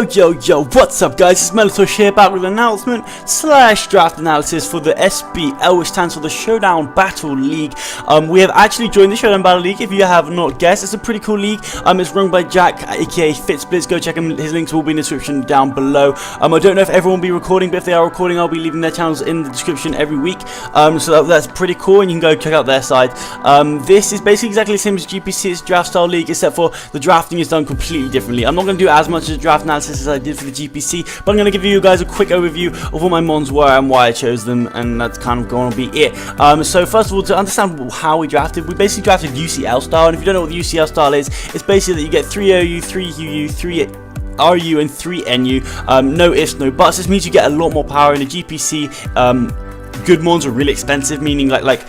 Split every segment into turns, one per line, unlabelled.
Yo, what's up guys, it's Melon here back with an announcement slash draft analysis for the SBL, which stands for the Showdown Battle League. We have actually joined the Showdown Battle League. If you have not guessed, it's a pretty cool league. It's run by Jack, aka FitSplits. Go check him, his links will be in the description down below. I don't know if everyone will be recording, but if they are recording, I'll be leaving their channels in the description every week. So that's pretty cool, and you can go check out their side. This is basically exactly the same as GPC's draft style league, except for the drafting is done completely differently. I'm not going to do as much as draft analysis as I did for the GPC, but I'm going to give you guys a quick overview of what my mons were and why I chose them, and that's kind of going to be it. So first of all, to understand how we drafted, we basically drafted UCL style, and if you don't know what the UCL style is, it's basically that you get 3 OU, 3 UU, 3 RU, and 3 NU. No ifs, no buts. This means you get a lot more power in the GPC. Good mons are really expensive, meaning like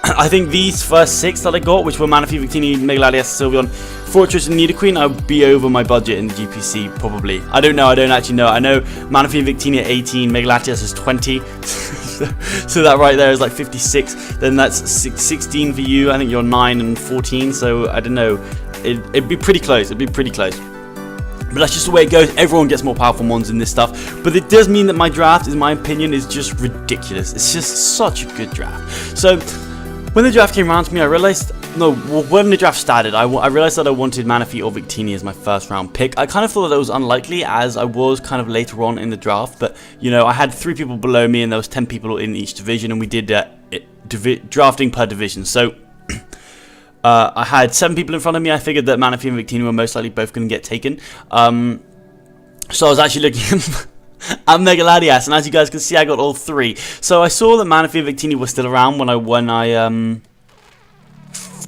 I think these first 6 that I got, which were Manaphy, Victini, M-latias, Sylveon, Fortress, and Nidoqueen, I would be over my budget in the GPC, probably. I don't know, I don't actually know. I know Manaphy and Victini at 18, M-latias is 20, so that right there is like 56, then that's 16 for you, I think you're 9 and 14, so I don't know, it'd be pretty close, But that's just the way it goes. Everyone gets more powerful mons in this stuff. But it does mean that my draft, in my opinion, is just ridiculous. It's just such a good draft. So when the draft came around to me, I realized, when the draft started, I realized that I wanted Manaphy or Victini as my first round pick. I kind of thought that was unlikely, as I was kind of later on in the draft. But, you know, I had 3 people below me and there was 10 people in each division, and we did drafting per division. So I had 7 people in front of me. I figured that Manaphy and Victini were most likely both going to get taken. So I was actually looking at M-latias, and as you guys can see, I got all 3. So I saw that Manaphy and Victini were still around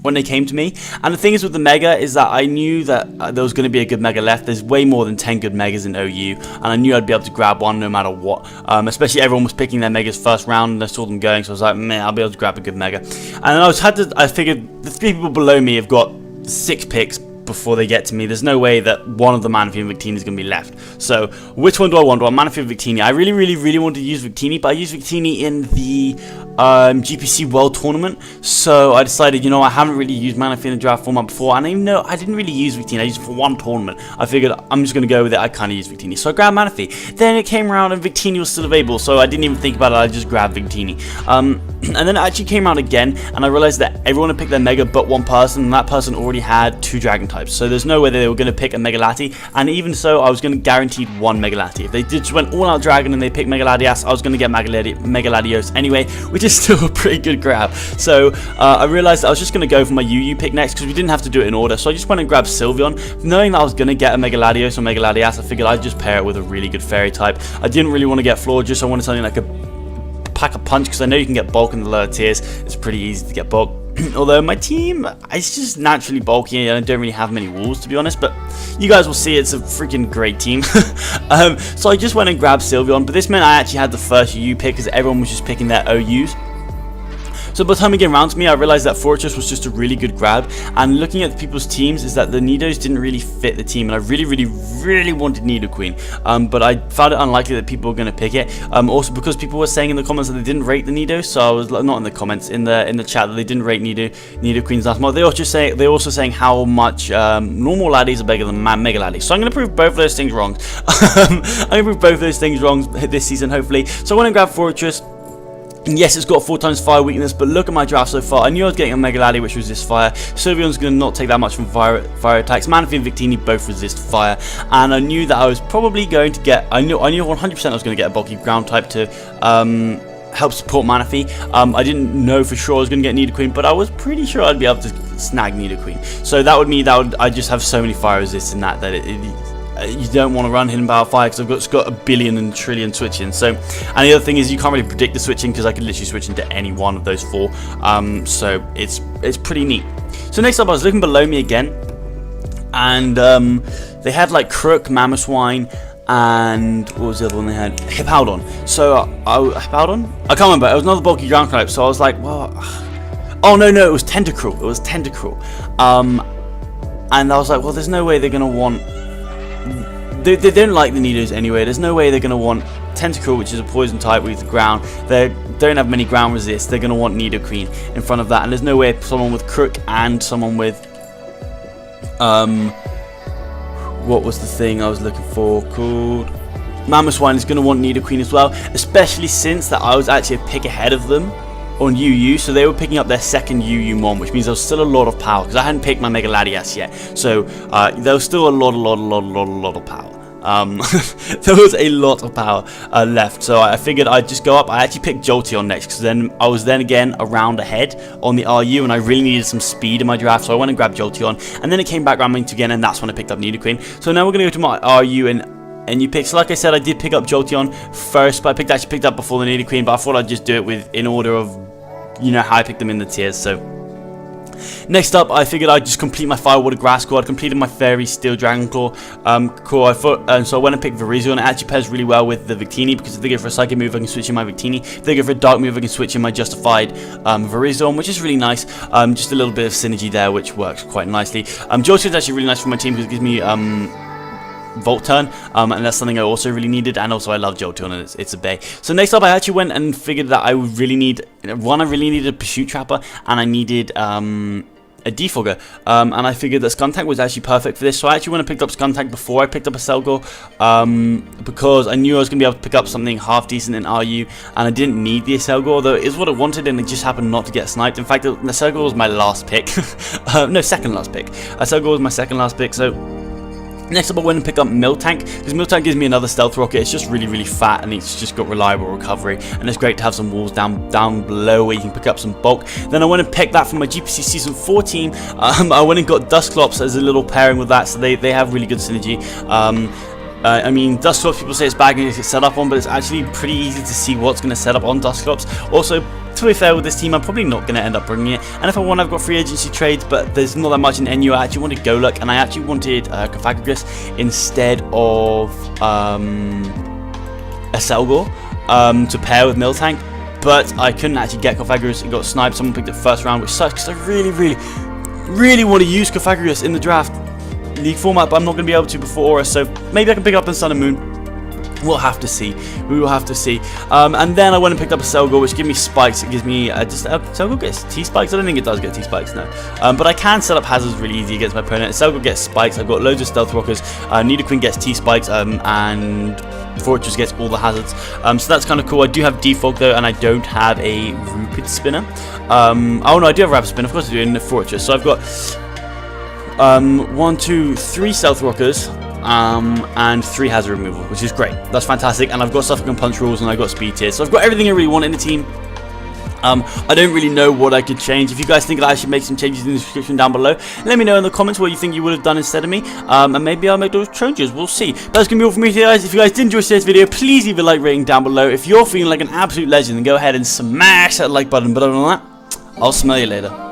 when they came to me. And the thing is with the Mega is that I knew that there was going to be a good Mega left. There's way more than 10 good Megas in OU, and I knew I'd be able to grab one no matter what. Especially everyone was picking their Megas first round, and I saw them going, so I was like, man, I'll be able to grab a good Mega. And I figured the 3 people below me have got 6 picks before they get to me. There's no way that one of the Manaphy and Victini is going to be left. So which one do I want? Well, Manaphy and Victini. I really wanted to use Victini, but I used Victini in the GPC World Tournament. So I decided, you know, I haven't really used Manaphy in the draft format before, and even though I didn't really use Victini, I used it for 1 tournament. I figured I'm just going to go with it. I kind of used Victini, so I grabbed Manaphy. Then it came around and Victini was still available, so I didn't even think about it. I just grabbed Victini. And then it actually came around again, and I realized that everyone had picked their Mega but one person, and that person already had 2 Dragon types. So there's no way that they were going to pick a Mega-Lati, and even so, I was going to guarantee 1 Mega-Lati. If they just went all out Dragon and they picked Mega-latias, I was going to get Mega-latios anyway, which is still a pretty good grab. So I realized that I was just going to go for my UU pick next, because we didn't have to do it in order. So I just went and grabbed Sylveon, knowing that I was going to get a Mega-latios or Mega-latias. I figured I'd just pair it with a really good Fairy type. I didn't really want to get Florges. I wanted something like a Pack a Punch, because I know you can get bulk in the lower tiers. It's pretty easy to get bulk. Although my team is just naturally bulky and I don't really have many walls, to be honest, but you guys will see it's a freaking great team. So I just went and grabbed Sylveon, but this meant I actually had the first UU pick because everyone was just picking their OUs. So by the time it came around to me, I realized that Fortress was just a really good grab, and looking at people's teams is that the Nidos didn't really fit the team, and I really wanted Nidoqueen, but I found it unlikely that people were going to pick it, also because people were saying in the comments that they didn't rate the Nidos, so I was not in the comments, in the chat, that they didn't rate Nidoqueen's last mod. They're also saying how much normal laddies are bigger than Mega laddies, so I'm going to prove both of those things wrong. I'm going to prove both of those things wrong this season, hopefully. So I went and grabbed Fortress. And yes, it's got 4 times fire weakness, but look at my draft so far. I knew I was getting a Mega-Lati, which resist fire. Sylveon's going to not take that much from fire attacks. Manaphy and Victini both resist fire. And I knew that I was probably going to get... I knew 100% I was going to get a bulky ground type to help support Manaphy. I didn't know for sure I was going to get Nidoqueen, but I was pretty sure I'd be able to snag Nidoqueen. So that would mean that I just have so many fire resists in that you don't want to run Hidden Power Fire, because it's got a billion and trillion switching. So, and the other thing is you can't really predict the switching, because I could literally switch into any one of those 4. So it's pretty neat. So next up, I was looking below me again, and they had like Crook, Mamoswine, and what was the other one they had? Hippowdon. So Hippowdon? I can't remember. It was another bulky ground type. So I was like, well, oh no, it was Tentacruel. It was Tentacruel. And I was like, well, there's no way they're gonna want. They don't like the Nidos anyway. There's no way they're going to want Tentacruel, which is a poison type with ground. They don't have many ground resists. They're going to want Nidoqueen in front of that. And there's no way someone with Crook and someone with what was the thing I was looking for called? Mammoth Swine is going to want Nidoqueen as well, especially since that I was actually a pick ahead of them on UU, so they were picking up their second UU Mon, which means there was still a lot of power, because I hadn't picked my M-latias yet, so there was still a lot of power. There was a lot of power left, so I figured I'd just go up. I actually picked Jolteon next, because then I was again a round ahead on the RU, and I really needed some speed in my draft, so I went and grabbed Jolteon, and then it came back round to again, and that's when I picked up Nidoqueen. So now we're going to go to my RU, and you pick. So like I said, I did pick up Jolteon first, but I actually picked up before the Nidoqueen, but I thought I'd just do it in order of, you know, how I picked them in the tiers. So next up, I figured I'd just complete my Fire Water Grass core. I'd completed my Fairy Steel Dragon Claw core. So I went and picked Virizion. It actually pairs really well with the Victini, because if they go for a Psychic move, I can switch in my Victini. If they go for a Dark move, I can switch in my Justified Virizion, which is really nice. Just a little bit of synergy there, which works quite nicely. Jolteon is actually really nice for my team, because it gives me Volt Turn, and that's something I also really needed, and also I love Jolteon, and it's a bay. So next up, I actually went and figured that I would really need, I really needed a Pursuit Trapper, and I needed a Defogger, and I figured that Skuntank was actually perfect for this, so I actually went and picked up Skuntank before I picked up a Selgor, because I knew I was going to be able to pick up something half decent in RU, and I didn't need the Selgor, although it is what I wanted, and it just happened not to get sniped. In fact, the Selgor was my last pick, no, second last pick. Selgor was my second last pick, so next up, I went and picked up Miltank, because Miltank gives me another Stealth Rocket. It's just really fat, and it's just got reliable recovery, and it's great to have some walls down below where you can pick up some bulk. Then I went and picked that from my GPC Season 4 team. I went and got Dusclops as a little pairing with that, so they have really good synergy. I mean, Dusclops, people say it's bad and it's set up on, but it's actually pretty easy to see what's going to set up on Dusclops. Also, to be fair with this team, I'm probably not going to end up bringing it. And if I want, I've got free agency trades, but there's not that much in NU. I actually wanted Golurk, and I actually wanted Cofagrigus instead of a Selgor to pair with Miltank. But I couldn't actually get Cofagrigus. It got sniped. Someone picked it first round, which sucks, because I really want to use Cofagrigus in the draft league format, but I'm not going to be able to before Aura, so maybe I can pick it up in Sun and Moon. We'll have to see. We will have to see. And then I went and picked up a Selgor, which gives me spikes. It gives me Selgor gets T-spikes. I don't think it does get T-spikes, no. But I can set up hazards really easy against my opponent. Selgor gets spikes. I've got loads of Stealth Rockers. Nidoqueen gets T-spikes, and Fortress gets all the hazards. So that's kind of cool. I do have Defog though, and I don't have a Rupid Spinner. Oh no, I do have a Rapid Spinner. Of course I do, in the Fortress. So I've got 1, 2, 3 Stealth Rockers, and 3 hazard removal, which is great. That's fantastic. And I've got Suffocant Punch rules, and I've got speed tiers, so I've got everything I really want in the team. I don't really know what I could change. If you guys think that I should make some changes in the description down below, let me know in the comments what you think you would have done instead of me, and maybe I'll make those changes. We'll see. That's going to be all from me today, guys. If you guys did enjoy today's video, please leave a like rating down below. If you're feeling like an absolute legend, then go ahead and smash that like button. But other than that, I'll smell you later.